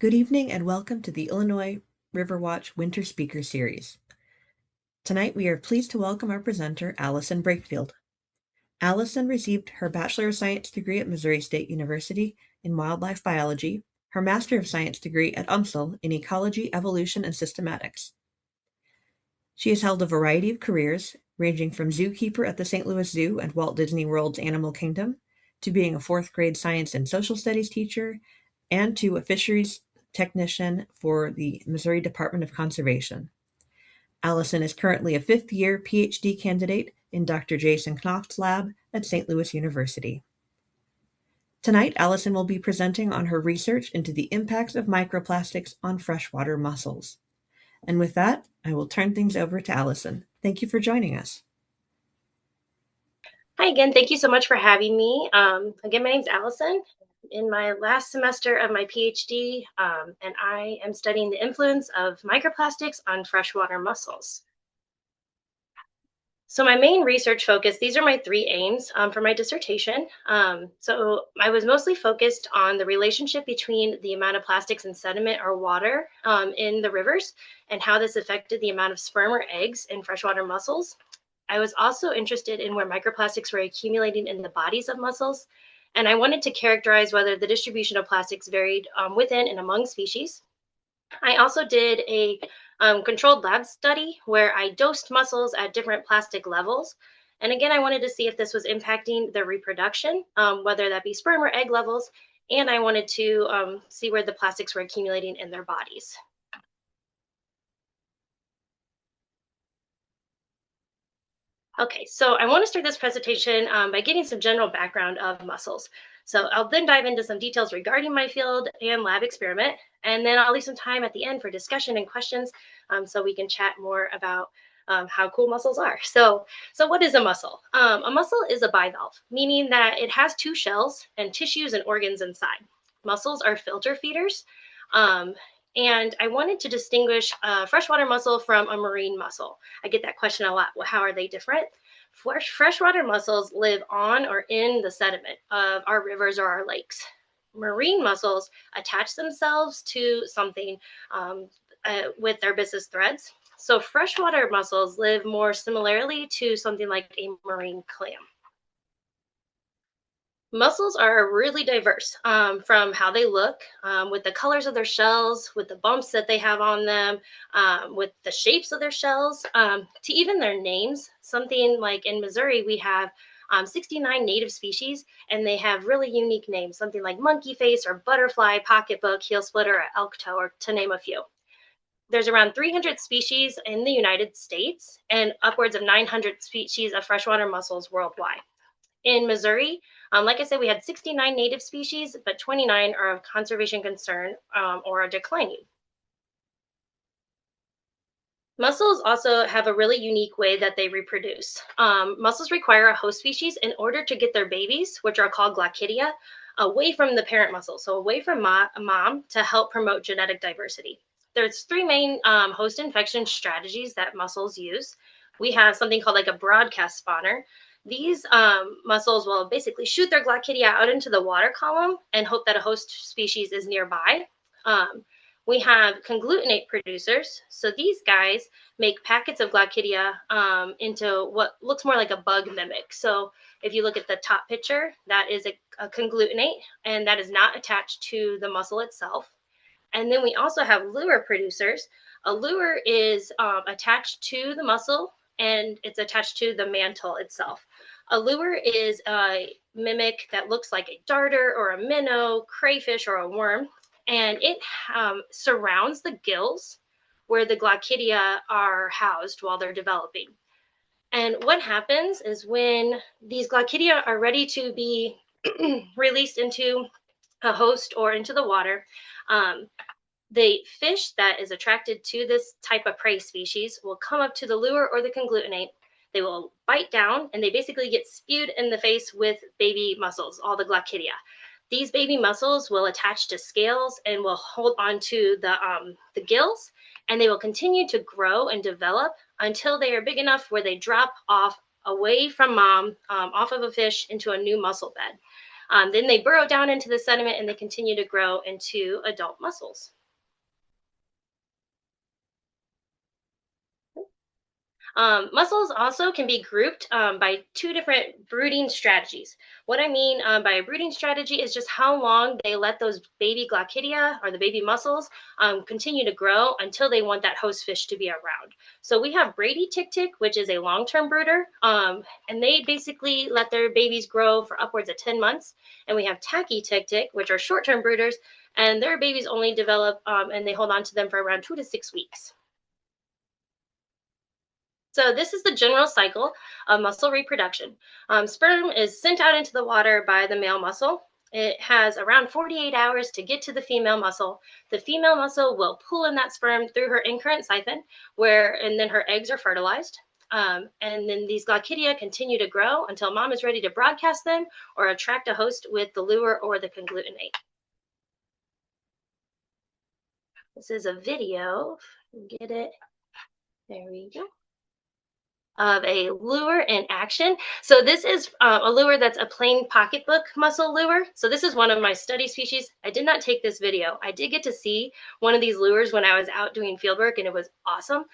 Good evening and welcome to the Illinois RiverWatch Winter Speaker Series. Tonight we are pleased to welcome our presenter, Alison Breakfield. Alison received her Bachelor of Science degree at Missouri State University in Wildlife Biology, her Master of Science degree at UMSL in Ecology, Evolution, and Systematics. She has held a variety of careers, ranging from zookeeper at the St. Louis Zoo and Walt Disney World's Animal Kingdom, to being a fourth grade science and social studies teacher, and to a fisheries technician for the Missouri Department of Conservation. Alison is currently a fifth-year PhD candidate in Dr. Jason Knopf's lab at St. Louis University. Tonight, Alison will be presenting on her research into the impacts of microplastics on freshwater mussels. And with that, I will turn things over to Alison. Thank you for joining us. Hi again, thank you so much for having me. Again, my name's Alison. In my last semester of my PhD, and I am studying the influence of microplastics on freshwater mussels. So my main research focus, these are my three aims for my dissertation. So I was mostly focused on the relationship between the amount of plastics and sediment or water in the rivers and how this affected the amount of sperm or eggs in freshwater mussels. I was also interested in where microplastics were accumulating in the bodies of mussels, and I wanted to characterize whether the distribution of plastics varied within and among species. I also did a controlled lab study where I dosed mussels at different plastic levels. And again, I wanted to see if this was impacting their reproduction, whether that be sperm or egg levels, and I wanted to see where the plastics were accumulating in their bodies. Okay, so I want to start this presentation by getting some general background of mussels. So I'll then dive into some details regarding my field and lab experiment, and then I'll leave some time at the end for discussion and questions so we can chat more about how cool mussels are. So what is a mussel? A mussel is a bivalve, meaning that it has two shells and tissues and organs inside. Mussels are filter feeders. And I wanted to distinguish a freshwater mussel from a marine mussel. I get that question a lot. Well, how are they different? Freshwater mussels live on or in the sediment of our rivers or our lakes. Marine mussels attach themselves to something with their byssus threads. So freshwater mussels live more similarly to something like a marine clam. Mussels are really diverse from how they look, with the colors of their shells, with the bumps that they have on them, with the shapes of their shells, to even their names. Something like in Missouri, we have 69 native species, and they have really unique names, something like monkey face or butterfly, pocketbook, heel splitter, or elk toe, or to name a few. There's around 300 species in the United States and upwards of 900 species of freshwater mussels worldwide. In Missouri, like I said, we had 69 native species, but 29 are of conservation concern or are declining. Mussels also have a really unique way that they reproduce. Mussels require a host species in order to get their babies, which are called glaucidia, away from the parent mussel, so away from mom to help promote genetic diversity. There's three main host infection strategies that mussels use. We have something called like a broadcast spawner. These mussels will basically shoot their glaucidia out into the water column and hope that a host species is nearby. We have conglutinate producers. So these guys make packets of glaucidia into what looks more like a bug mimic. So if you look at the top picture, that is a conglutinate, and that is not attached to the mussel itself. And then we also have lure producers. A lure is attached to the mussel, and it's attached to the mantle itself. A lure is a mimic that looks like a darter or a minnow, crayfish, or a worm, and it surrounds the gills where the glaucidia are housed while they're developing. And what happens is when these glaucidia are ready to be released into a host or into the water, the fish that is attracted to this type of prey species will come up to the lure or the conglutinate. They will bite down, and they basically get spewed in the face with baby mussels, all the glaucidia. These baby mussels will attach to scales and will hold onto the gills, and they will continue to grow and develop until they are big enough where they drop off away from mom, off of a fish into a new mussel bed. Then they burrow down into the sediment and they continue to grow into adult mussels. Mussels also can be grouped by two different brooding strategies. What I mean by a brooding strategy is just how long they let those baby glaucidia or the baby mussels continue to grow until they want that host fish to be around. So we have Brady tick-tick, which is a long-term brooder, and they basically let their babies grow for upwards of 10 months. And we have tacky tick-tick, which are short-term brooders, and their babies only develop and they hold on to them for around 2 to 6 weeks. So this is the general cycle of mussel reproduction. Sperm is sent out into the water by the male mussel. It has around 48 hours to get to the female mussel. The female mussel will pull in that sperm through her incurrent siphon, and then her eggs are fertilized. And then these glaucidia continue to grow until mom is ready to broadcast them or attract a host with the lure or the conglutinate. This is a video. Get it? There we go. Of a lure in action. So this is a lure that's a plain pocketbook mussel lure. So this is one of my study species. I did not take this video. I did get to see one of these lures when I was out doing fieldwork, and it was awesome.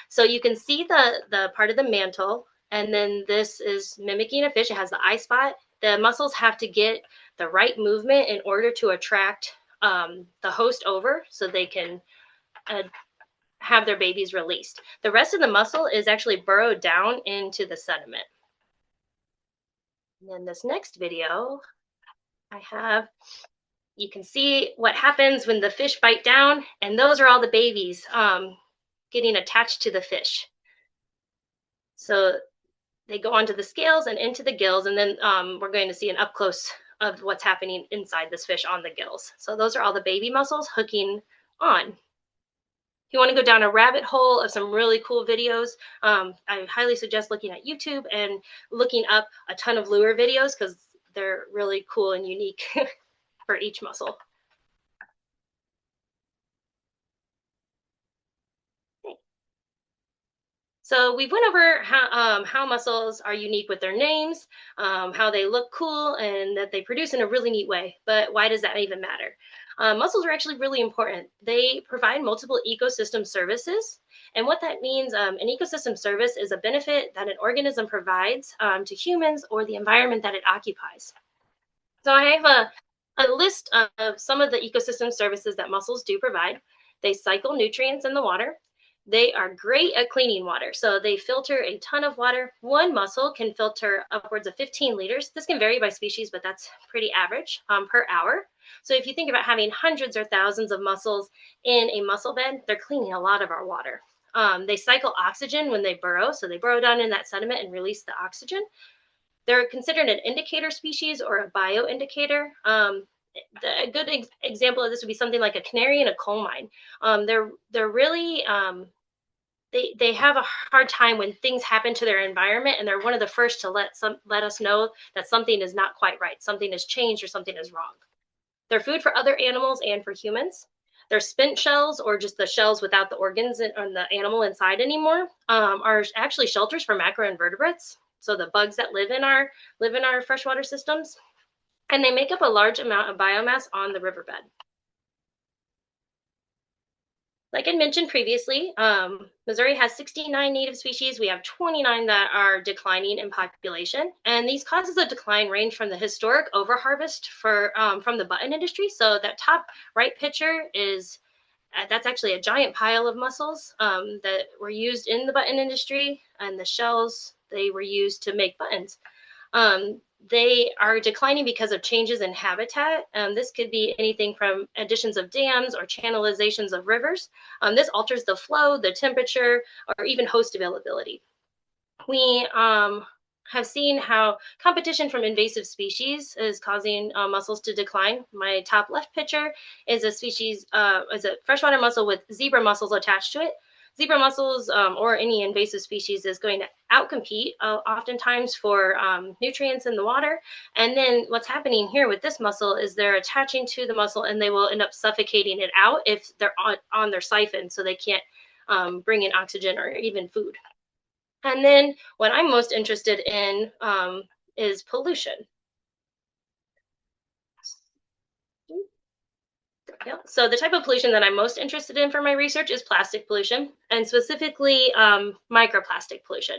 So you can see the part of the mantle, and then this is mimicking a fish. It has the eye spot. The mussels have to get the right movement in order to attract the host over so they can have their babies released. The rest of the mussel is actually burrowed down into the sediment. And then this next video I have, you can see what happens when the fish bite down, and those are all the babies getting attached to the fish. So they go onto the scales and into the gills, and then we're going to see an up close of what's happening inside this fish on the gills. So those are all the baby mussels hooking on. If you want to go down a rabbit hole of some really cool videos, I highly suggest looking at YouTube and looking up a ton of lure videos because they're really cool and unique for each mussel. Okay. So we went over how mussels are unique with their names, how they look cool, and that they produce in a really neat way. But why does that even matter? Mussels are actually really important. They provide multiple ecosystem services. And what that means, an ecosystem service is a benefit that an organism provides to humans or the environment that it occupies. So I have a list of some of the ecosystem services that mussels do provide. They cycle nutrients in the water. They are great at cleaning water. So they filter a ton of water. One mussel can filter upwards of 15 liters. This can vary by species, but that's pretty average per hour. So if you think about having hundreds or thousands of mussels in a mussel bed, they're cleaning a lot of our water. They cycle oxygen when they burrow. So they burrow down in that sediment and release the oxygen. They're considered an indicator species or a bioindicator. A good example of this would be something like a canary in a coal mine. They're really they have a hard time when things happen to their environment, and they're one of the first to let us know that something is not quite right, something has changed, or something is wrong. They're food for other animals and for humans. Their spent shells, or just the shells without the organs on the animal inside anymore, are actually shelters for macroinvertebrates. So the bugs that live in our freshwater systems, and they make up a large amount of biomass on the riverbed. Like I mentioned previously, Missouri has 69 native species. We have 29 that are declining in population. And these causes of decline range from the historic overharvest from the button industry. So that top right picture is, that's actually a giant pile of mussels that were used in the button industry, and the shells, they were used to make buttons. They are declining because of changes in habitat. This could be anything from additions of dams or channelizations of rivers. This alters the flow, the temperature, or even host availability. We have seen how competition from invasive species is causing mussels to decline. My top left picture is is a freshwater mussel with zebra mussels attached to it. Zebra mussels or any invasive species is going to outcompete oftentimes for nutrients in the water. And then what's happening here with this mussel is they're attaching to the mussel, and they will end up suffocating it out if they're on their siphon, so they can't bring in oxygen or even food. And then what I'm most interested in is pollution. Yeah. So the type of pollution that I'm most interested in for my research is plastic pollution, and specifically microplastic pollution.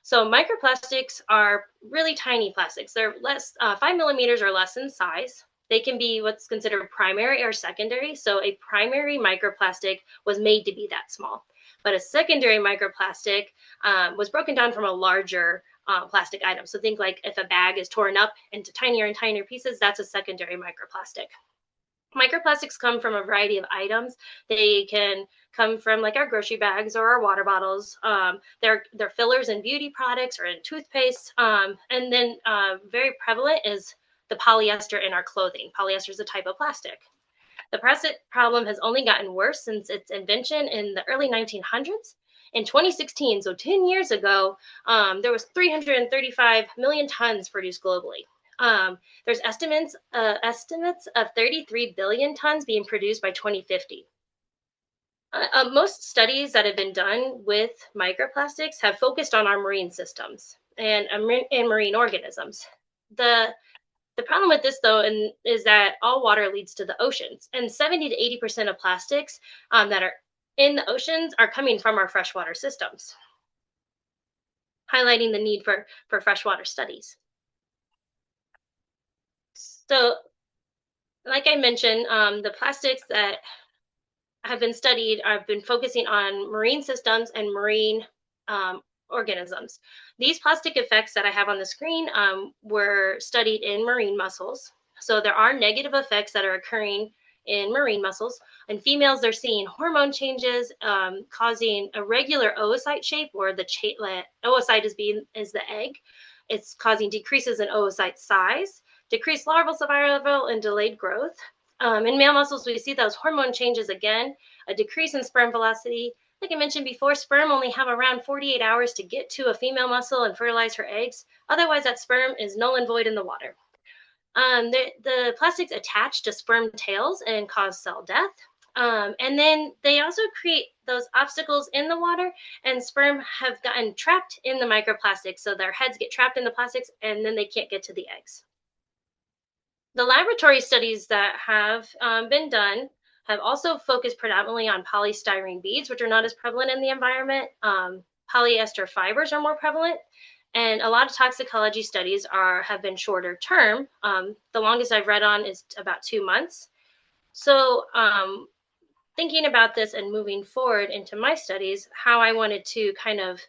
So microplastics are really tiny plastics. They're less 5 millimeters or less in size. They can be what's considered primary or secondary. So a primary microplastic was made to be that small, but a secondary microplastic was broken down from a larger plastic item. So think like if a bag is torn up into tinier and tinier pieces, that's a secondary microplastic. Microplastics come from a variety of items. They can come from like our grocery bags or our water bottles. They're fillers in beauty products or in toothpaste. And then very prevalent is the polyester in our clothing. Polyester is a type of plastic. The plastic problem has only gotten worse since its invention in the early 1900s. In 2016, so 10 years ago, there was 335 million tons produced globally. There's estimates of 33 billion tons being produced by 2050. Most studies that have been done with microplastics have focused on our marine systems and marine organisms. The problem with this, though, is that all water leads to the oceans, and 70 to 80% of plastics that are in the oceans are coming from our freshwater systems, highlighting the need for freshwater studies. So, like I mentioned, the plastics that have been studied have been focusing on marine systems and marine organisms. These plastic effects that I have on the screen were studied in marine mussels. So there are negative effects that are occurring in marine mussels. In females, they're seeing hormone changes causing irregular oocyte shape, where the oocyte is the egg. It's causing decreases in oocyte size, decreased larval survival, and delayed growth. In male mussels, we see those hormone changes again, a decrease in sperm velocity. Like I mentioned before, sperm only have around 48 hours to get to a female mussel and fertilize her eggs. Otherwise, that sperm is null and void in the water. The plastics attach to sperm tails and cause cell death. And then they also create those obstacles in the water, and sperm have gotten trapped in the microplastics. So their heads get trapped in the plastics, and then they can't get to the eggs. The laboratory studies that have been done have also focused predominantly on polystyrene beads, which are not as prevalent in the environment. Polyester fibers are more prevalent, and a lot of toxicology studies have been shorter term. The longest I've read on is about 2 months. So thinking about this and moving forward into my studies, how I wanted to kind of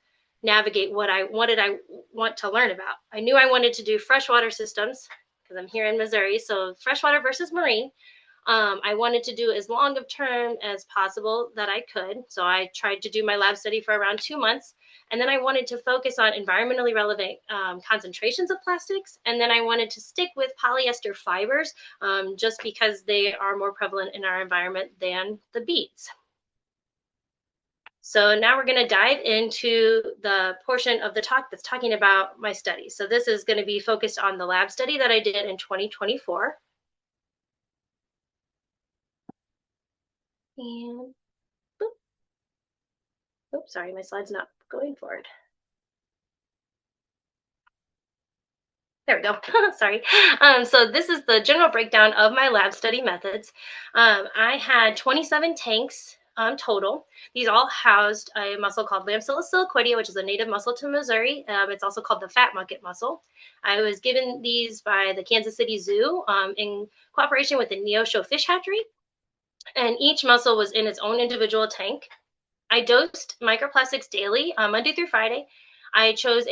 navigate what did I want to learn about. I knew I wanted to do freshwater systems because I'm here in Missouri, so freshwater versus marine. I wanted to do as long of term as possible that I could. So I tried to do my lab study for around 2 months. And then I wanted to focus on environmentally relevant concentrations of plastics. And then I wanted to stick with polyester fibers just because they are more prevalent in our environment than the beads. So now we're going to dive into the portion of the talk that's talking about my study. So this is going to be focused on the lab study that I did in 2024. And oops, sorry, my slide's not going forward. There we go. Sorry. So this is the general breakdown of my lab study methods. I had 27 tanks total. These all housed a mussel called Lampsilla silicoidea, which is a native mussel to Missouri. It's also called the fat mucket mussel. I was given these by the Kansas City Zoo in cooperation with the Neosho Fish Hatchery. And each mussel was in its own individual tank. I dosed microplastics daily, Monday through Friday. I chose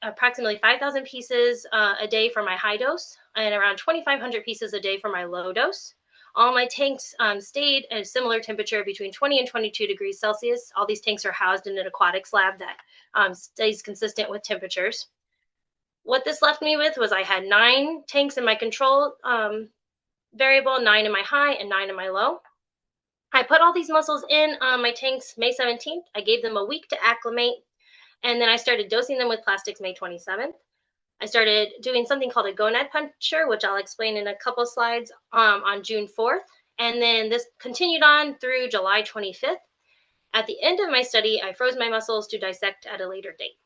approximately 5,000 pieces a day for my high dose and around 2,500 pieces a day for my low dose. All my tanks stayed at a similar temperature between 20 and 22 degrees Celsius. All these tanks are housed in an aquatics lab that stays consistent with temperatures. What this left me with was I had 9 tanks in my control variable, 9 in my high and 9 in my low. I put all these mussels in my tanks May 17th. I gave them a week to acclimate, and then I started dosing them with plastics May 27th. I started doing something called a gonad puncture, which I'll explain in a couple slides on June 4th. And then this continued on through July 25th. At the end of my study, I froze my mussels to dissect at a later date.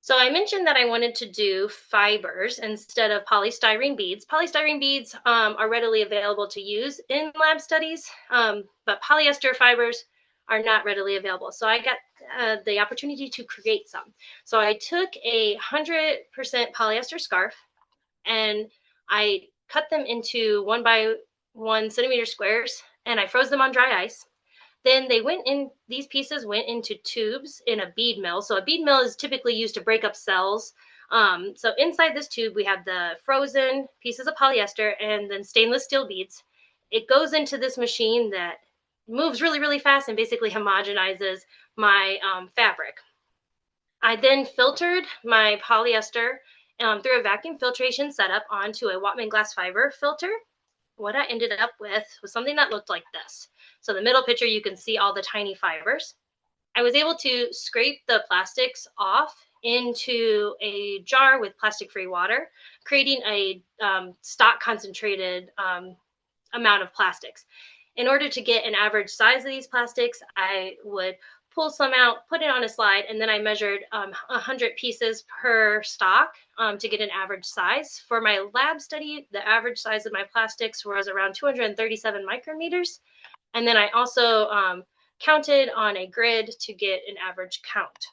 So I mentioned that I wanted to do fibers instead of polystyrene beads. Polystyrene beads are readily available to use in lab studies, but polyester fibers are not readily available. So I got the opportunity to create some. So I took 100% polyester scarf and I cut them into 1 by 1 centimeter squares and I froze them on dry ice. Then these pieces went into tubes in a bead mill. So a bead mill is typically used to break up cells. So inside this tube, we have the frozen pieces of polyester and then stainless steel beads. It goes into this machine that moves really, really fast and basically homogenizes my fabric. I then filtered my polyester through a vacuum filtration setup onto a Wattman glass fiber filter. What I ended up with was something that looked like this. So the middle picture, you can see all the tiny fibers. I was able to scrape the plastics off into a jar with plastic-free water, creating a stock concentrated amount of plastics. In order to get an average size of these plastics, I would pull some out, put it on a slide, and then I measured 100 pieces per stock to get an average size. For my lab study, the average size of my plastics was around 237 micrometers. And then I also counted on a grid to get an average count.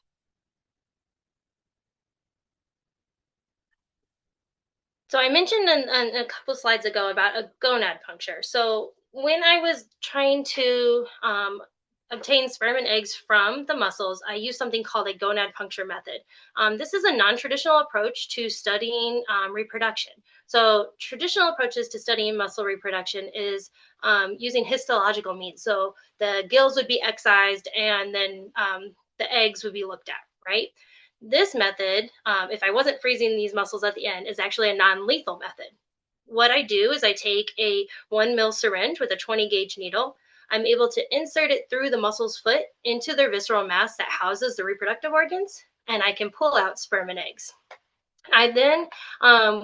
So I mentioned a couple slides ago about a gonad puncture. So when I was trying to obtain sperm and eggs from the mussels, I used something called a gonad puncture method. This is a non-traditional approach to studying reproduction. So traditional approaches to studying mussel reproduction is using histological means. So the gills would be excised and then the eggs would be looked at, right? This method, if I wasn't freezing these mussels at the end, is actually a non-lethal method. What I do is I take a 1 ml syringe with a 20 gauge needle. I'm able to insert it through the mussel's foot into their visceral mass that houses the reproductive organs, and I can pull out sperm and eggs. I then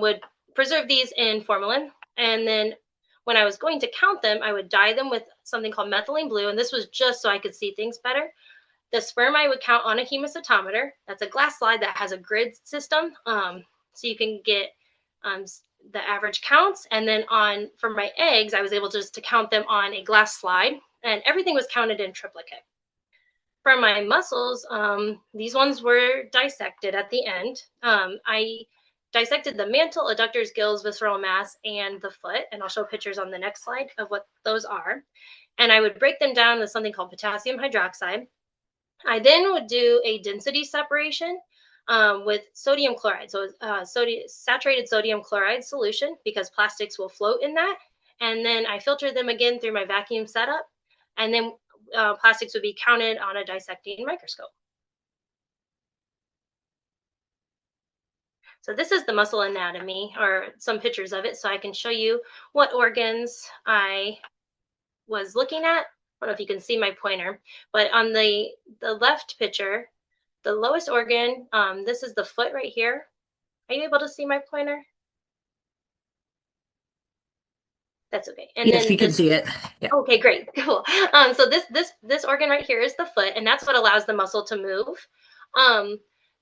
would preserve these in formalin, and then when I was going to count them, I would dye them with something called methylene blue, and this was just so I could see things better. The sperm I would count on a hemocytometer. That's a glass slide that has a grid system, so you can get the average counts. And then for my eggs, I was able just to count them on a glass slide, and everything was counted in triplicate. For my mussels, these ones were dissected at the end. I dissected the mantle, adductors, gills, visceral mass, and the foot, and I'll show pictures on the next slide of what those are. And I would break them down with something called potassium hydroxide. I then would do a density separation with sodium chloride. So saturated sodium chloride solution, because plastics will float in that. And then I filter them again through my vacuum setup. And then plastics would be counted on a dissecting microscope. So this is the mussel anatomy, or some pictures of it, so I can show you what organs I was looking at. I don't know if you can see my pointer, but on the left picture, the lowest organ, this is the foot right here. Are you able to see my pointer? That's okay. And yes, then you can see it. Yeah. Okay, great, cool. So this organ right here is the foot, and that's what allows the mussel to move.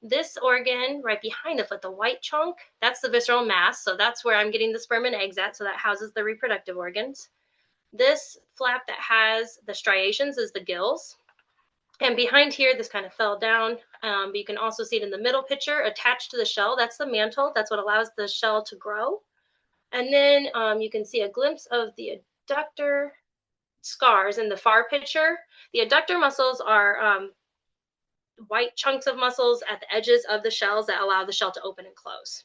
This organ right behind the foot, the white chunk, that's the visceral mass. So that's where I'm getting the sperm and eggs at. So that houses the reproductive organs. This flap that has the striations is the gills. And behind here, this kind of fell down, but you can also see it in the middle picture attached to the shell. That's the mantle. That's what allows the shell to grow. And then you can see a glimpse of the adductor scars in the far picture. The adductor muscles are white chunks of muscles at the edges of the shells that allow the shell to open and close.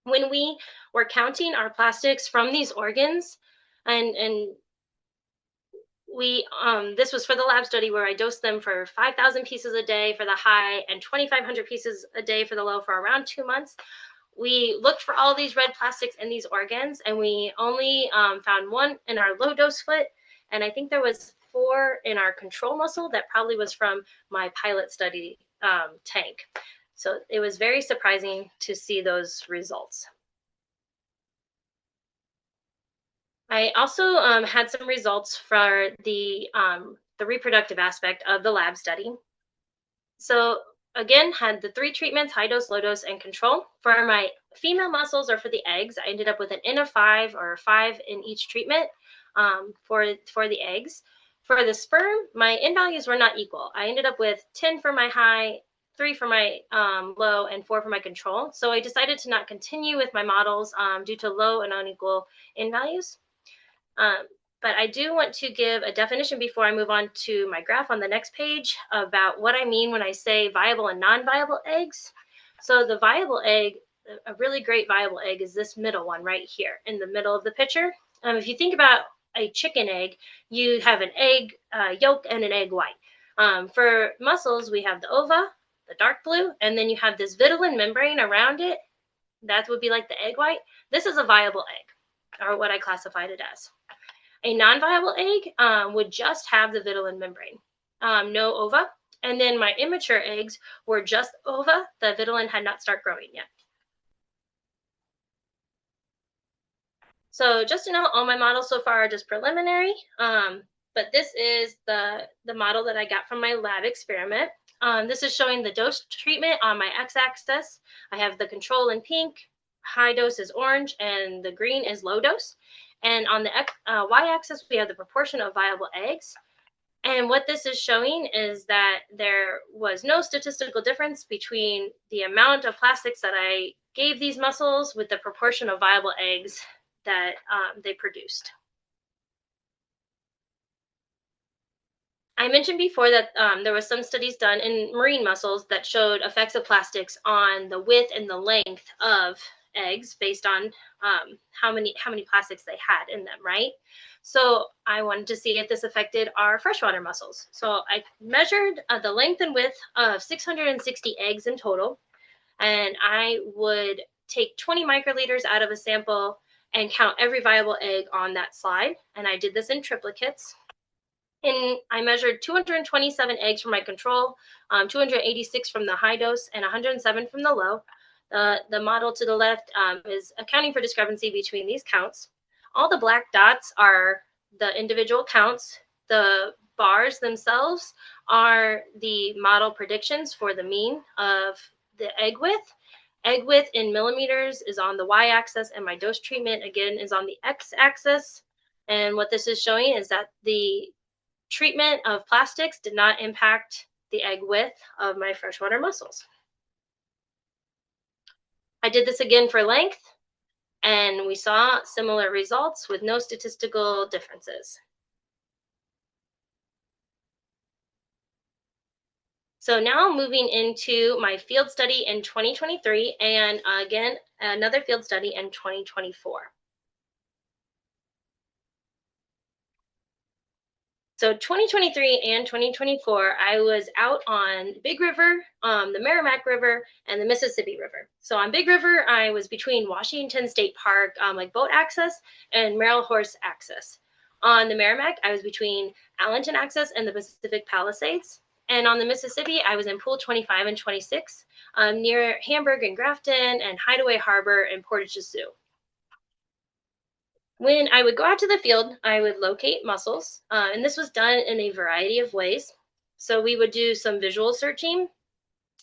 When we were counting our plastics from these organs, and we this was for the lab study where I dosed them for 5,000 pieces a day for the high and 2,500 pieces a day for the low for around 2 months. We looked for all these red plastics in these organs, and we only found one in our low dose foot, and I think there was 4 in our control mussel that probably was from my pilot study tank. So it was very surprising to see those results. I also had some results for the reproductive aspect of the lab study. So again, had the 3 treatments: high dose, low dose, and control. For my female mussels or for the eggs, I ended up with an N of 5 or 5 in each treatment for the eggs. For the sperm, my N values were not equal. I ended up with 10 for my high, 3 for my low, and 4 for my control. So I decided to not continue with my models due to low and unequal N values. But I do want to give a definition before I move on to my graph on the next page about what I mean when I say viable and non-viable eggs. So the viable egg, a really great viable egg, is this middle one right here in the middle of the picture. If you think about a chicken egg, you have an egg yolk and an egg white. For mussels, we have the ova, the dark blue, and then you have this vitelline membrane around it. That would be like the egg white. This is a viable egg, or what I classified it as. A non-viable egg would just have the vitelline membrane, no ova. And then my immature eggs were just ova. The vitelline had not started growing yet. So just to know, all my models so far are just preliminary, but this is the model that I got from my lab experiment. This is showing the dose treatment on my x-axis. I have the control in pink, high dose is orange, and the green is low dose. And on the y-axis, we have the proportion of viable eggs. And what this is showing is that there was no statistical difference between the amount of plastics that I gave these mussels with the proportion of viable eggs that they produced. I mentioned before that there was some studies done in marine mussels that showed effects of plastics on the width and the length of eggs based on how many plastics they had in them, right? So I wanted to see if this affected our freshwater mussels. So I measured the length and width of 660 eggs in total, and I would take 20 microliters out of a sample and count every viable egg on that slide. And I did this in triplicates. And I measured 227 eggs from my control, 286 from the high dose, and 107 from the low. The model to the left is accounting for discrepancy between these counts. All the black dots are the individual counts. The bars themselves are the model predictions for the mean of the egg width. Egg width in millimeters is on the y-axis, and my dose treatment, again, is on the x-axis. And what this is showing is that the treatment of plastics did not impact the egg width of my freshwater mussels. I did this again for length, and we saw similar results with no statistical differences. So now moving into my field study in 2023, and again, another field study in 2024. So 2023 and 2024, I was out on Big River, the Merrimack River, and the Mississippi River. So on Big River, I was between Washington State Park, like boat access, and Merrill Horse access. On the Merrimack, I was between Allenton access and the Pacific Palisades. And on the Mississippi, I was in Pool 25 and 26, near Hamburg and Grafton, and Hideaway Harbor and Portage Zoo. When I would go out to the field, I would locate mussels, and this was done in a variety of ways. So we would do some visual searching.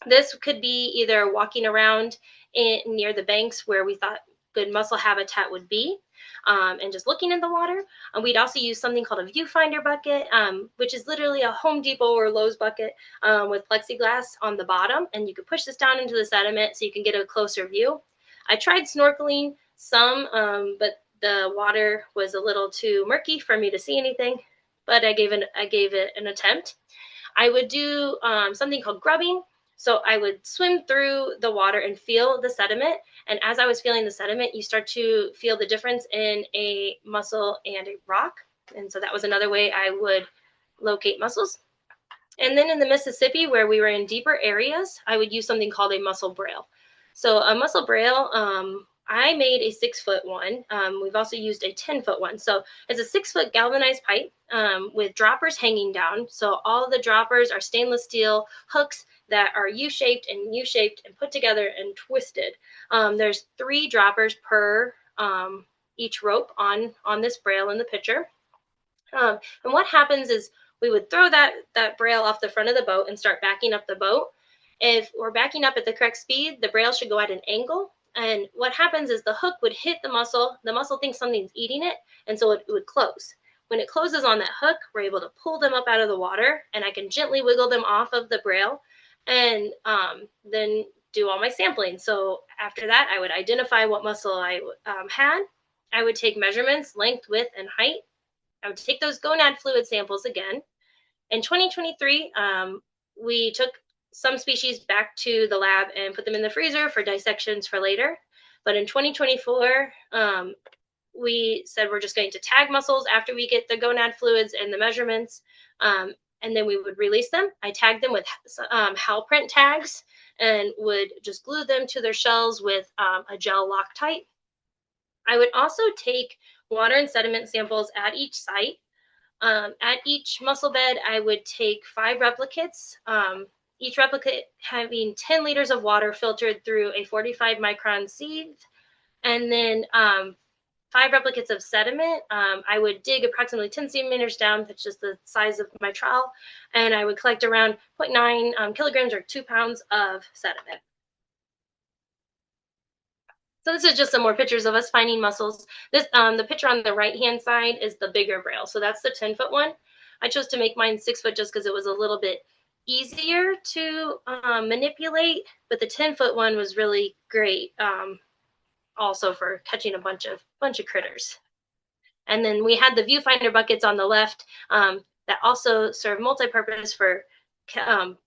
This could be either walking around near the banks where we thought good mussel habitat would be, and just looking in the water. We'd also use something called a viewfinder bucket, which is literally a Home Depot or Lowe's bucket with plexiglass on the bottom, and you could push this down into the sediment so you can get a closer view. I tried snorkeling some, but the water was a little too murky for me to see anything, but I gave it an attempt. I would do something called grubbing. So I would swim through the water and feel the sediment. And as I was feeling the sediment, you start to feel the difference in a mussel and a rock. And so that was another way I would locate mussels. And then in the Mississippi, where we were in deeper areas, I would use something called a mussel braille. So a mussel braille, I made a 6-foot one. We've also used a 10-foot one. So it's a 6-foot galvanized pipe with droppers hanging down. So all the droppers are stainless steel hooks that are U-shaped and put together and twisted. There's 3 droppers per each rope on this braille in the picture. And what happens is we would throw that braille off the front of the boat and start backing up the boat. If we're backing up at the correct speed, the braille should go at an angle. And what happens is the hook would hit the mussel thinks something's eating it, and so it would close. When it closes on that hook, we're able to pull them up out of the water, and I can gently wiggle them off of the braille, and then do all my sampling. So after that, I would identify what mussel I had. I would take measurements, length, width, and height. I would take those gonad fluid samples again. In 2023, we took some species back to the lab and put them in the freezer for dissections for later. But in 2024, we said we're just going to tag mussels after we get the gonad fluids and the measurements, and then we would release them. I tagged them with HAL print tags and would just glue them to their shells with a gel Loctite. I would also take water and sediment samples at each site. At each mussel bed, I would take 5 replicates, each replicate having 10 liters of water filtered through a 45 micron sieve, and then 5 replicates of sediment. I would dig approximately 10 centimeters down, that's just the size of my trowel, and I would collect around 0.9 kilograms or 2 pounds of sediment. So this is just some more pictures of us finding mussels. This, the picture on the right-hand side is the bigger braille. So that's the 10-foot one. I chose to make mine 6 foot just because it was a little bit easier to manipulate, but the 10-foot one was really great also for catching a bunch of critters. And then we had the viewfinder buckets on the left that also serve multi-purpose for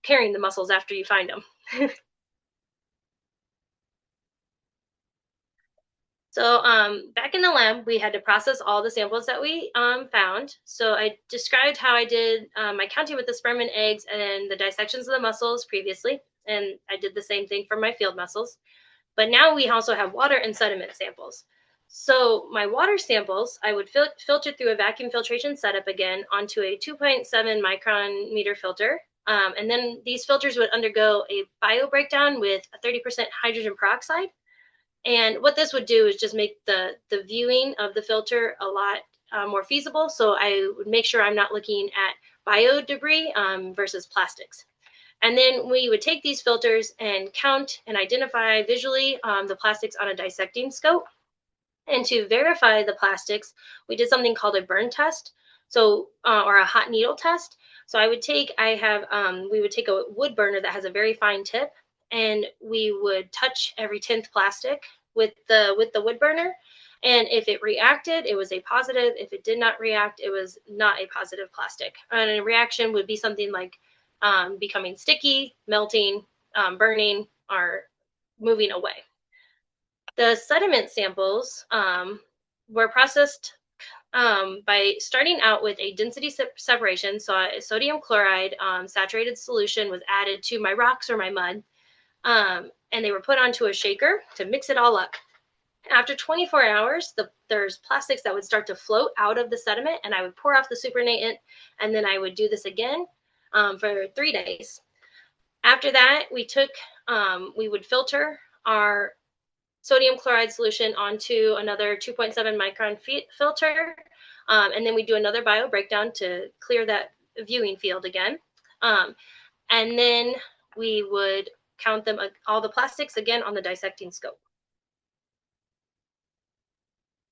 carrying the mussels after you find them. So back in the lab, we had to process all the samples that we found. So I described how I did my counting with the sperm and eggs and the dissections of the mussels previously. And I did the same thing for my field mussels. But now we also have water and sediment samples. So my water samples, I would filter through a vacuum filtration setup again onto a 2.7 micron meter filter. And then these filters would undergo a bio breakdown with a 30% hydrogen peroxide. And what this would do is just make the viewing of the filter a lot more feasible. So I would make sure I'm not looking at bio debris versus plastics. And then we would take these filters and count and identify visually the plastics on a dissecting scope. And to verify the plastics, we did something called a burn test, so or a hot needle test. So we would take a wood burner that has a very fine tip, and we would touch every 10th plastic with the wood burner. And if it reacted, it was a positive. If it did not react, it was not a positive plastic. And a reaction would be something like becoming sticky, melting, burning, or moving away. The sediment samples were processed by starting out with a density separation. So a sodium chloride saturated solution was added to my rocks or my mud, and they were put onto a shaker to mix it all up. After 24 hours, there's plastics that would start to float out of the sediment, and I would pour off the supernatant, and then I would do this again for 3 days. After that, we would filter our sodium chloride solution onto another 2.7 micron filter, and then we do another bio breakdown to clear that viewing field again. And then we would count them, all the plastics again on the dissecting scope.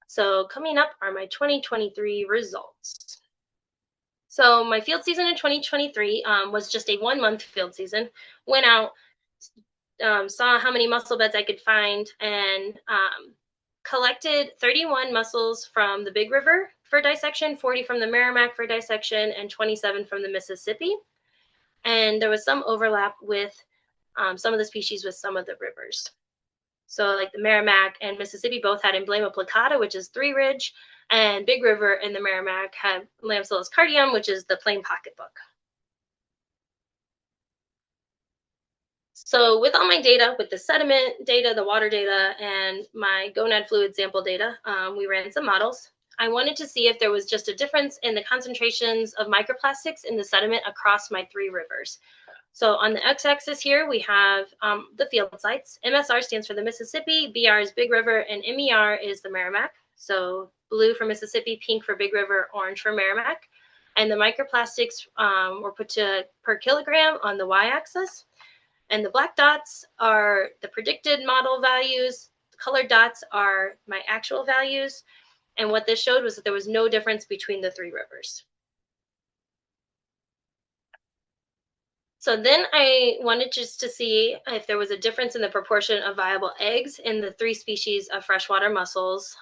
So coming up are my 2023 results. So my field season in 2023 was just a 1-month field season. Went out, saw how many mussel beds I could find, and collected 31 mussels from the Big River for dissection, 40 from the Merrimack for dissection, and 27 from the Mississippi. And there was some overlap with some of the species with some of the rivers. So like the Merrimack and Mississippi both had Emblema plicata, which is 3-ridge, and Big River and the Merrimack had Lampsilus cardium, which is the plain pocketbook. So with all my data, with the sediment data, the water data, and my gonad fluid sample data, we ran some models. I wanted to see if there was just a difference in the concentrations of microplastics in the sediment across my 3 rivers. So on the x-axis here, we have the field sites. MSR stands for the Mississippi, BR is Big River, and MER is the Merrimack. So blue for Mississippi, pink for Big River, orange for Merrimack. And the microplastics were put to per kilogram on the y-axis. And the black dots are the predicted model values. The colored dots are my actual values. And what this showed was that there was no difference between the three rivers. So then I wanted just to see if there was a difference in the proportion of viable eggs in the three species of freshwater mussels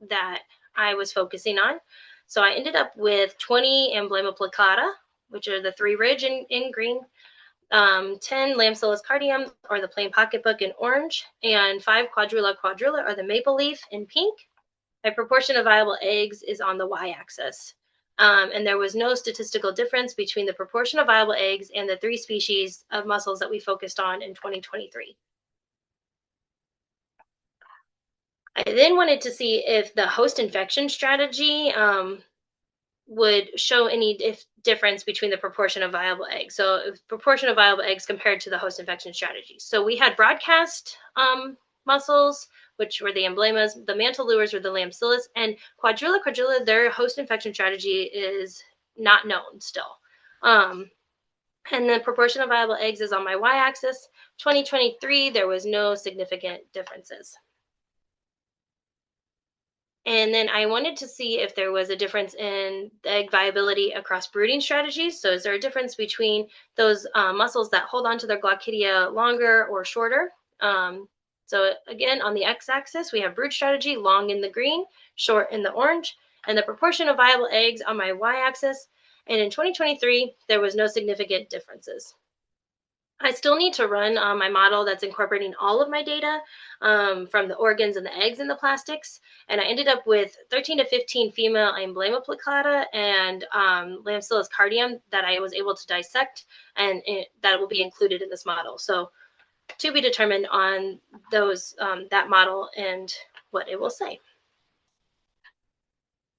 that I was focusing on. So I ended up with 20 Emblema plicata, which are the three ridge in green, 10 Lampsilis cardium, or the plain pocketbook, in orange, and 5 Quadrula quadrula, or the maple leaf, in pink. My proportion of viable eggs is on the y-axis. And there was no statistical difference between the proportion of viable eggs and the three species of mussels that we focused on in 2023. I then wanted to see if the host infection strategy would show any difference between the proportion of viable eggs. So proportion of viable eggs compared to the host infection strategy. So we had broadcast mussels, which were the emblemas. The mantle lures were the Lampsilis, and quadrula, their host infection strategy is not known still. And the proportion of viable eggs is on my y-axis. 2023, there was no significant differences. And then I wanted to see if there was a difference in egg viability across brooding strategies. So is there a difference between those mussels that hold on to their Glaucidia longer or shorter? So again, on the x-axis, we have brood strategy, long in the green, short in the orange, and the proportion of viable eggs on my y-axis. And in 2023, there was no significant differences. I still need to run my model that's incorporating all of my data from the organs and the eggs and the plastics. And I ended up with 13 to 15 female Emblema plicata and Lampsilis cardium that I was able to dissect, and that will be included in this model. So to be determined on those that model and what it will say.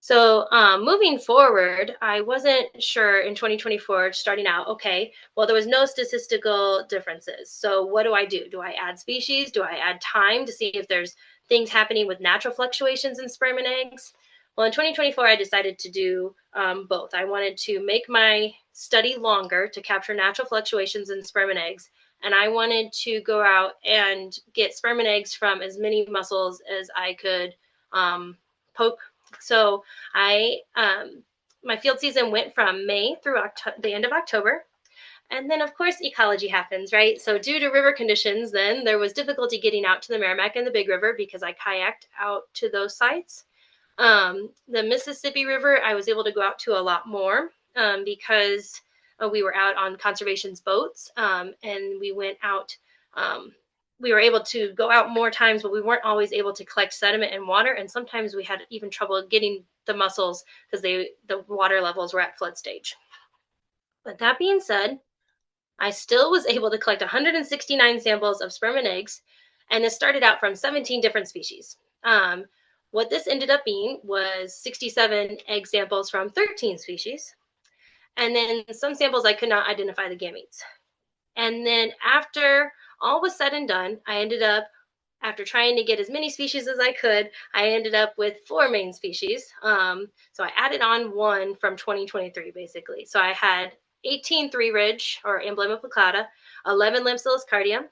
So moving forward, I wasn't sure in 2024, starting out, okay, well, there was no statistical differences. So what do? Do I add species? Do I add time to see if there's things happening with natural fluctuations in sperm and eggs? Well, in 2024, I decided to do both. I wanted to make my study longer to capture natural fluctuations in sperm and eggs. And I wanted to go out and get sperm and eggs from as many mussels as I could poke. So my field season went from May through the end of October. And then, of course, ecology happens, right? So due to river conditions, then there was difficulty getting out to the Merrimack and the Big River because I kayaked out to those sites. The Mississippi River, I was able to go out to a lot more because we were out on conservation's boats, and we went out. We were able to go out more times, but we weren't always able to collect sediment and water. And sometimes we had even trouble getting the mussels because the water levels were at flood stage. But that being said, I still was able to collect 169 samples of sperm and eggs, and this started out from 17 different species. What this ended up being was 67 egg samples from 13 species, and then some samples I could not identify the gametes. And then after all was said and done, I ended up, after trying to get as many species as I could, I ended up with 4 main species. So I added on 1 from 2023, basically. So I had 18 three-ridge, or Emblema plicata, 11 Lampsilis cardium,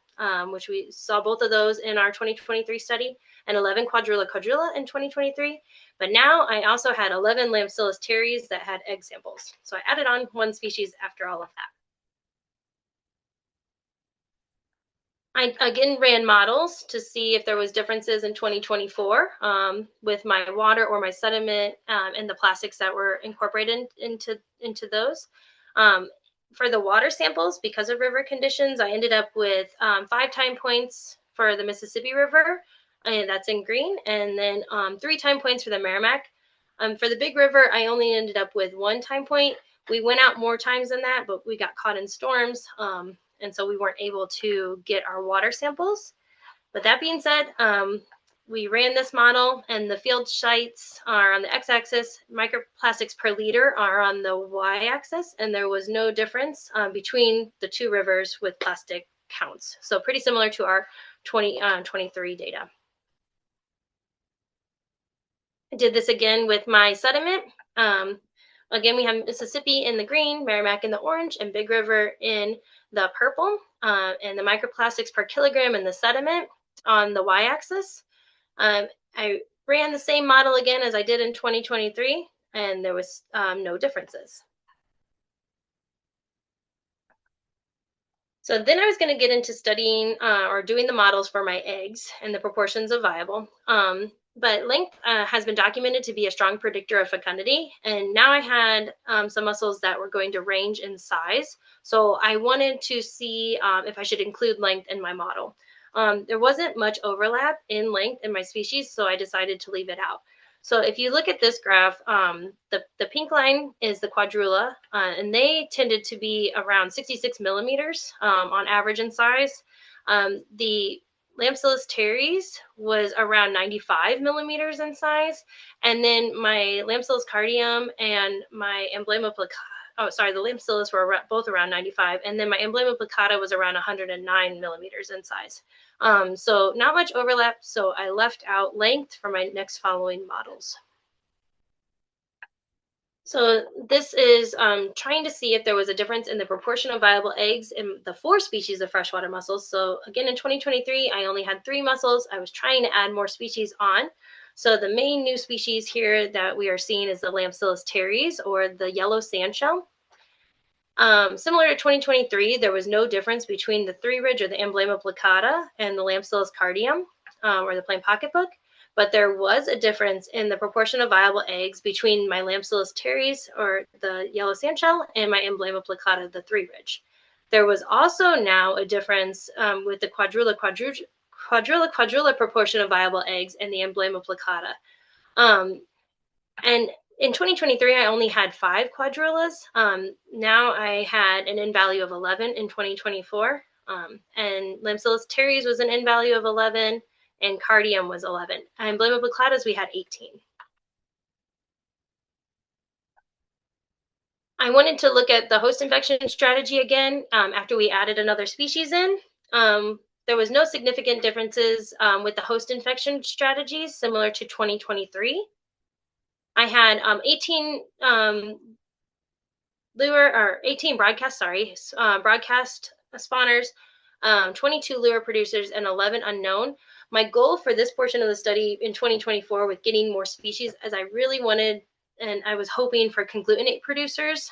which we saw both of those in our 2023 study, and 11 Quadrula quadrula in 2023. But now I also had 11 Lampsilis teres that had egg samples. So I added on 1 species after all of that. I again ran models to see if there was differences in 2024 with my water or my sediment and the plastics that were incorporated into those. For the water samples, because of river conditions, I ended up with 5 time points for the Mississippi River, and that's in green, and then 3 time points for the Merrimack. For the Big River, I only ended up with 1 time point. We went out more times than that, but we got caught in storms. And so we weren't able to get our water samples. But that being said, we ran this model, and the field sites are on the x-axis. Microplastics per liter are on the y-axis, and there was no difference between the 2 rivers with plastic counts. So pretty similar to our 2023 data. I did this again with my sediment. Again, we have Mississippi in the green, Merrimack in the orange, and Big River in the purple, and the microplastics per kilogram in the sediment on the y-axis. I ran the same model again as I did in 2023, and there was no differences. So then I was going to get into studying or doing the models for my eggs and the proportions of viable. But length has been documented to be a strong predictor of fecundity. And now I had some mussels that were going to range in size. So I wanted to see if I should include length in my model. There wasn't much overlap in length in my species, so I decided to leave it out. So if you look at this graph, the pink line is the quadrula, and they tended to be around 66 millimeters on average in size. The Lampsilus teres was around 95 millimeters in size, and then my Lampsilus cardium and my Emblema plicata, the Lampsilus were both around 95, and then my Emblema plicata was around 109 millimeters in size. So not much overlap, so I left out length for my next following models. So this is trying to see if there was a difference in the proportion of viable eggs in the 4 species of freshwater mussels. So again, in 2023, I only had 3 mussels. I was trying to add more species on. So the main new species here that we are seeing is the Lampsilus teres, or the yellow sandshell. Similar to 2023, there was no difference between the 3-ridge or the Emblema plicata and the Lampsilus cardium, or the plain pocketbook, but there was a difference in the proportion of viable eggs between my Lampsilus teres, or the yellow sandshell, and my Emblema plicata, the 3-ridge. There was also now a difference with the quadrula proportion of viable eggs and the Emblema plicata. And in 2023, I only had 5 quadrulas. Now I had an N value of 11 in 2024. And Lampsilus teres was an N value of 11, and cardium was 11. And Emblema plicatas, we had 18. I wanted to look at the host infection strategy again after we added another species in. There was no significant differences with the host infection strategies, similar to 2023. I had 18 broadcast spawners, 22 lure producers, and 11 unknown. My goal for this portion of the study in 2024 with getting more species, as I really wanted, and I was hoping for conglutinate producers,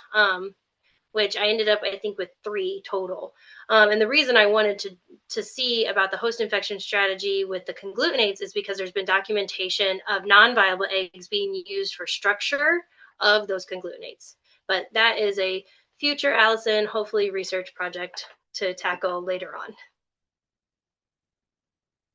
which I ended up, I think, with 3 total. And the reason I wanted to see about the host infection strategy with the conglutinates is because there's been documentation of non-viable eggs being used for structure of those conglutinates. But that is a future Alison, hopefully, research project to tackle later on.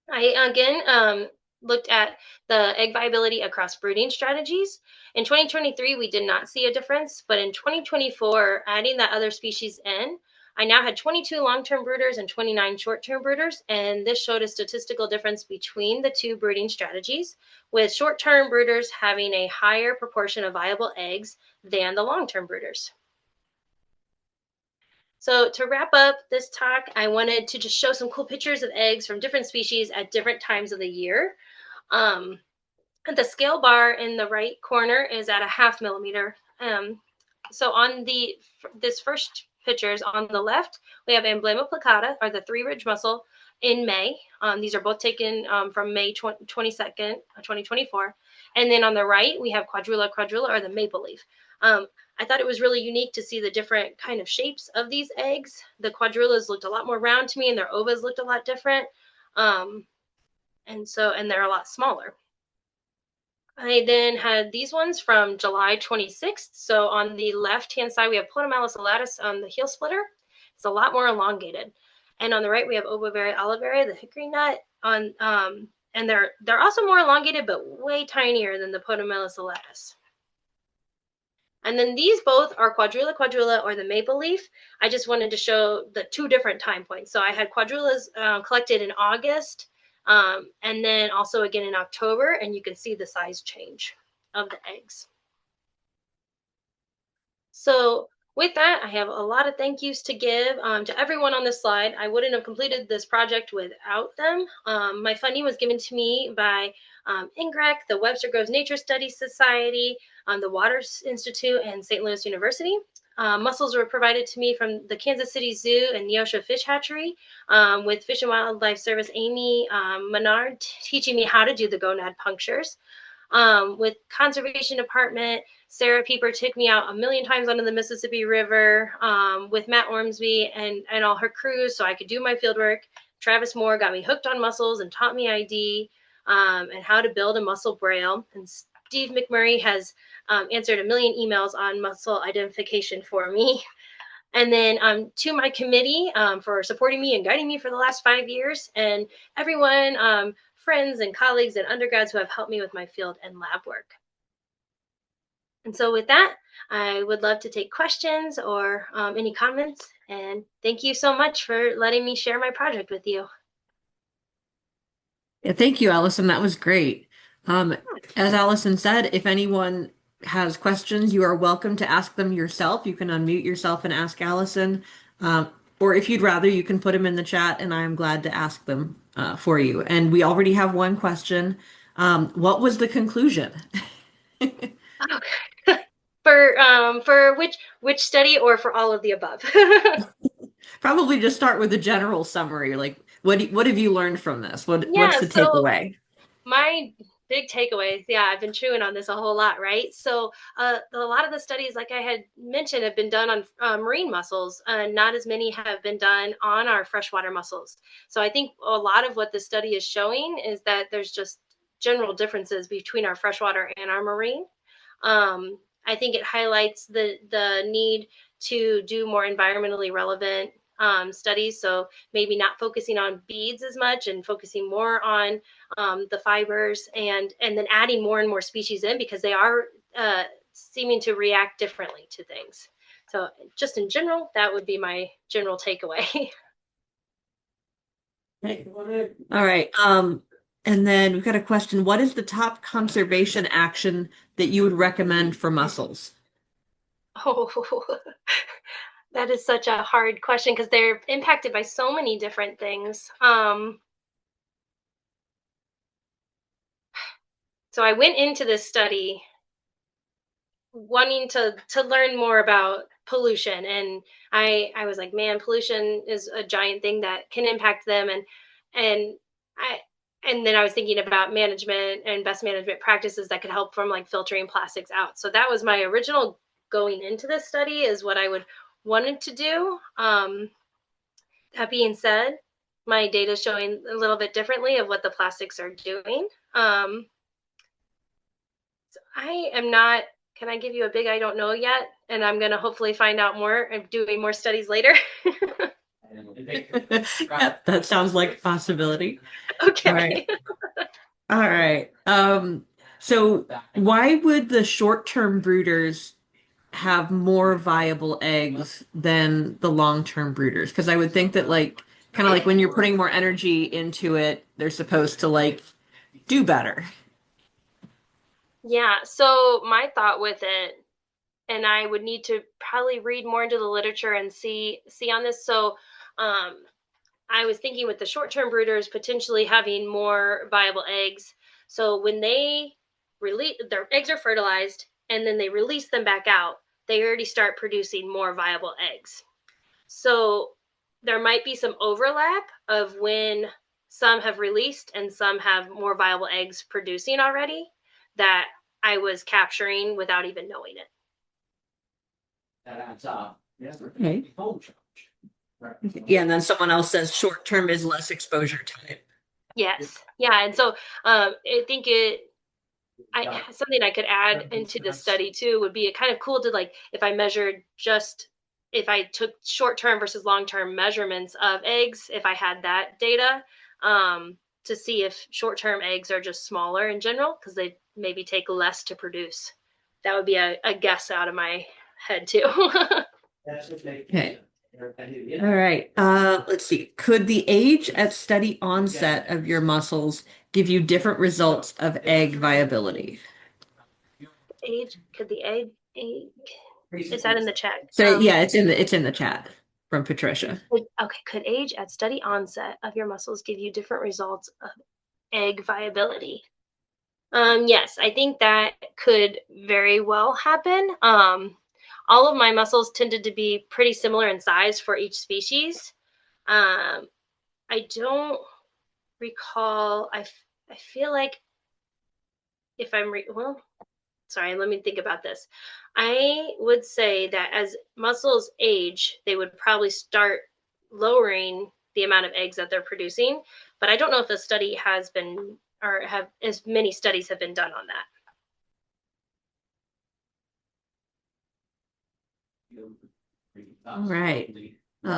I, again, looked at the egg viability across brooding strategies. In 2023, we did not see a difference, but in 2024, adding that other species in, I now had 22 long-term brooders and 29 short-term brooders, and this showed a statistical difference between the 2 brooding strategies, with short-term brooders having a higher proportion of viable eggs than the long-term brooders. So to wrap up this talk, I wanted to just show some cool pictures of eggs from different species at different times of the year. The scale bar in the right corner is at a 0.5 millimeter. So on this first pictures on the left, we have Emblema plicata, or the 3-ridge mussel, in May. These are both taken from May 22nd, 2024. And then on the right, we have quadrula, or the maple leaf. I thought it was really unique to see the different kind of shapes of these eggs. The quadrulas looked a lot more round to me, and their ovas looked a lot different. And they're a lot smaller. I then had these ones from July 26th. So on the left-hand side, we have Potomalis alatus on the heel splitter. It's a lot more elongated. And on the right, we have Obovaria olivaria, the hickory nut. And they're also more elongated, but way tinier than the Potomalis alatus. And then these both are quadrula, or the maple leaf. I just wanted to show the 2 different time points. So I had quadrulas collected in August, and then also again in October, and you can see the size change of the eggs. So with that, I have a lot of thank yous to give to everyone on this slide. I wouldn't have completed this project without them. My funding was given to me by INGREC, the Webster Groves Nature Studies Society, the Waters Institute, and St. Louis University. mussels were provided to me from the Kansas City Zoo and Neosho Fish Hatchery, with Fish and Wildlife Service Amy Menard teaching me how to do the gonad punctures. With Conservation Department, Sarah Pieper took me out a million times onto the Mississippi River with Matt Ormsby and all her crews so I could do my field work. Travis Moore got me hooked on mussels and taught me ID and how to build a mussel braille. And Steve McMurray has answered a million emails on mussel identification for me. And then to my committee for supporting me and guiding me for the last 5 years, and everyone, friends and colleagues and undergrads who have helped me with my field and lab work. And so with that, I would love to take questions or any comments. And thank you so much for letting me share my project with you. Yeah, thank you, Allison. That was great. As Allison said, if anyone has questions, you are welcome to ask them yourself. You can unmute yourself and ask Allison. Or if you'd rather, you can put them in the chat and I'm glad to ask them for you. And we already have one question. What was the conclusion? Okay. For which study or for all of the above? Probably just start with a general summary. Like, what have you learned from this? What's Yeah, the so takeaway? my big takeaways, yeah, I've been chewing on this a whole lot, right? So a lot of the studies, like I had mentioned, have been done on marine mussels, and not as many have been done on our freshwater mussels. So I think a lot of what the study is showing is that there's just general differences between our freshwater and our marine. I think it highlights the need to do more environmentally relevant studies. So maybe not focusing on beads as much and focusing more on the fibers, and then adding more and more species in because they are seeming to react differently to things. So just in general, that would be my general takeaway. All right. And then we've got a question. What is the top conservation action that you would recommend for mussels? Oh, that is such a hard question because they're impacted by so many different things. So I went into this study wanting to learn more about pollution, and I was like, man, pollution is a giant thing that can impact them, and I and then I was thinking about management and best management practices that could help from like filtering plastics out. So that was my original going into this study, is what I would wanted to do. That being said, my data is showing a little bit differently of what the plastics are doing. So I am not, can I give you a big I don't know yet? And I'm going to hopefully find out more and doing more studies later. Yep, that sounds like a possibility. All right. Okay. All right. So why would the short-term brooders have more viable eggs than the long-term brooders? Because I would think that like kind of like when you're putting more energy into it, they're supposed to like do better. Yeah. So my thought with it, and I would need to probably read more into the literature and see on this. So I was thinking with the short-term brooders potentially having more viable eggs. So when they release, their eggs are fertilized and then they release them back out, they already start producing more viable eggs. So there might be some overlap of when some have released and some have more viable eggs producing already that I was capturing without even knowing it. That adds up. Okay. Yeah, and then someone else says short term is less exposure time. Yes. Yeah. And so I think something I could add into the study too would be kind of cool to, like, if I measured just, if I took short-term versus long-term measurements of eggs, if I had that data, to see if short-term eggs are just smaller in general because they maybe take less to produce. That would be a guess out of my head too. Okay. All right. Let's see. Could the age at study onset of your mussels give you different results of egg viability? Age, could the egg, is that in the chat? So yeah, it's in the chat from Patricia. Okay, could age at study onset of your mussels give you different results of egg viability? Yes, I think that could very well happen. all of my mussels tended to be pretty similar in size for each species. I don't recall. I feel like if I'm well, sorry, let me think about this. I would say that as mussels age, they would probably start lowering the amount of eggs that they're producing, but I don't know if a study has been or have as many studies have been done on that. All right.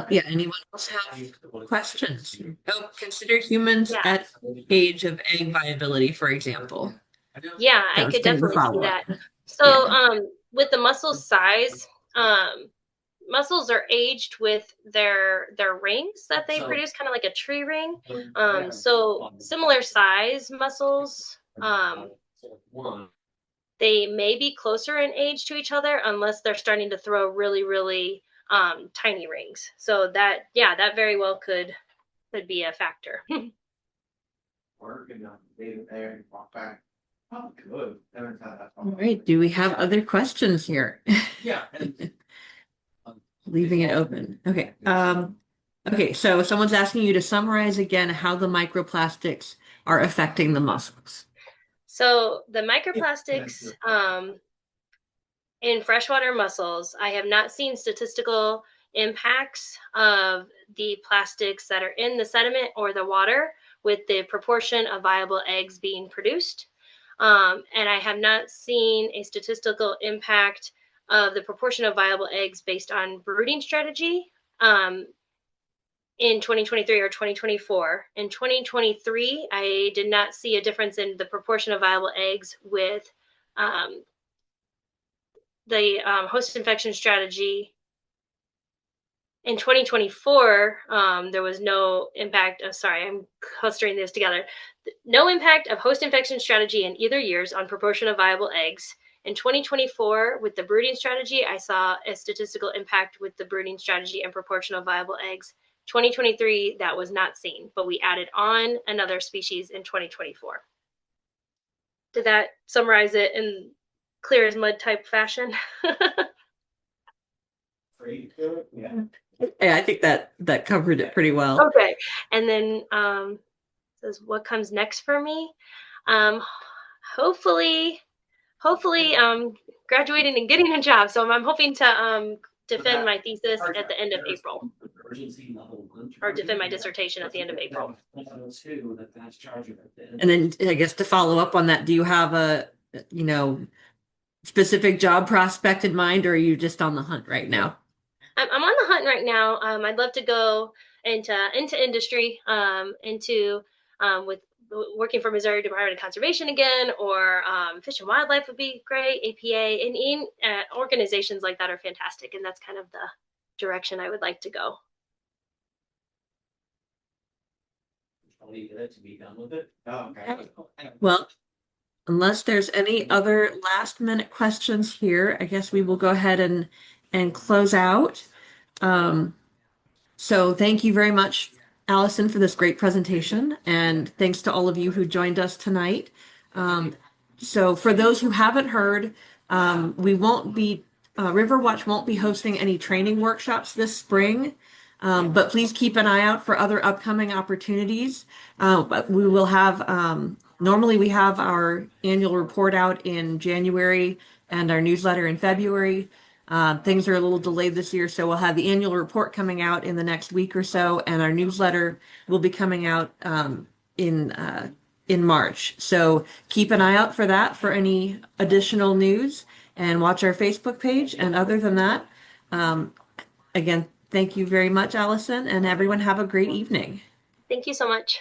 Yeah, anyone else have questions? Oh, consider humans Yeah. at age of egg viability, for example. Yeah, That I was could kind of the definitely see follow-up. that. So, Yeah. with the mussel size, mussels are aged with their rings that they produce, kind of like a tree ring. So similar size mussels, they may be closer in age to each other unless they're starting to throw really, really tiny rings. So that, yeah, that very well could be a factor. Working on data there and walk back. Oh, good. All right. Do we have other questions here? Yeah. Leaving it open. Okay. Okay. So someone's asking you to summarize again how the microplastics are affecting the mussels. So the microplastics in freshwater mussels, I have not seen statistical impacts of the plastics that are in the sediment or the water with the proportion of viable eggs being produced. And I have not seen a statistical impact of the proportion of viable eggs based on brooding strategy in 2023 or 2024. In 2023, I did not see a difference in the proportion of viable eggs with the host infection strategy. In 2024, there was no impact. Sorry, I'm clustering this together. No impact of host infection strategy in either years on proportion of viable eggs. In 2024, with the brooding strategy, I saw a statistical impact with the brooding strategy and proportion of viable eggs. 2023, that was not seen, but we added on another species in 2024. Did that summarize it in clear as mud type fashion? Yeah. Yeah, I think that covered it pretty well. Okay. And then says what comes next for me? Hopefully graduating and getting a job. So I'm hoping to defend my thesis at the end of April. Or defend my dissertation at the end of April. And then I guess to follow up on that, do you have a, specific job prospect in mind, or are you just on the hunt right now? I'm on the hunt right now. I'd love to go into industry, with working for Missouri Department of Conservation again, or Fish and Wildlife would be great. APA and in organizations like that are fantastic, and that's kind of the direction I would like to go. To be done with it. Oh, okay. Well, unless there's any other last minute questions here, I guess we will go ahead and close out. So thank you very much, Allison, for this great presentation, and thanks to all of you who joined us tonight. So for those who haven't heard, we won't be RiverWatch won't be hosting any training workshops this spring. But please keep an eye out for other upcoming opportunities. But we will have, normally we have our annual report out in January and our newsletter in February. Things are a little delayed this year, so we'll have the annual report coming out in the next week or so, and our newsletter will be coming out in March. So keep an eye out for that for any additional news, and watch our Facebook page. And other than that, again, thank you very much, Allison, and everyone have a great evening. Thank you so much.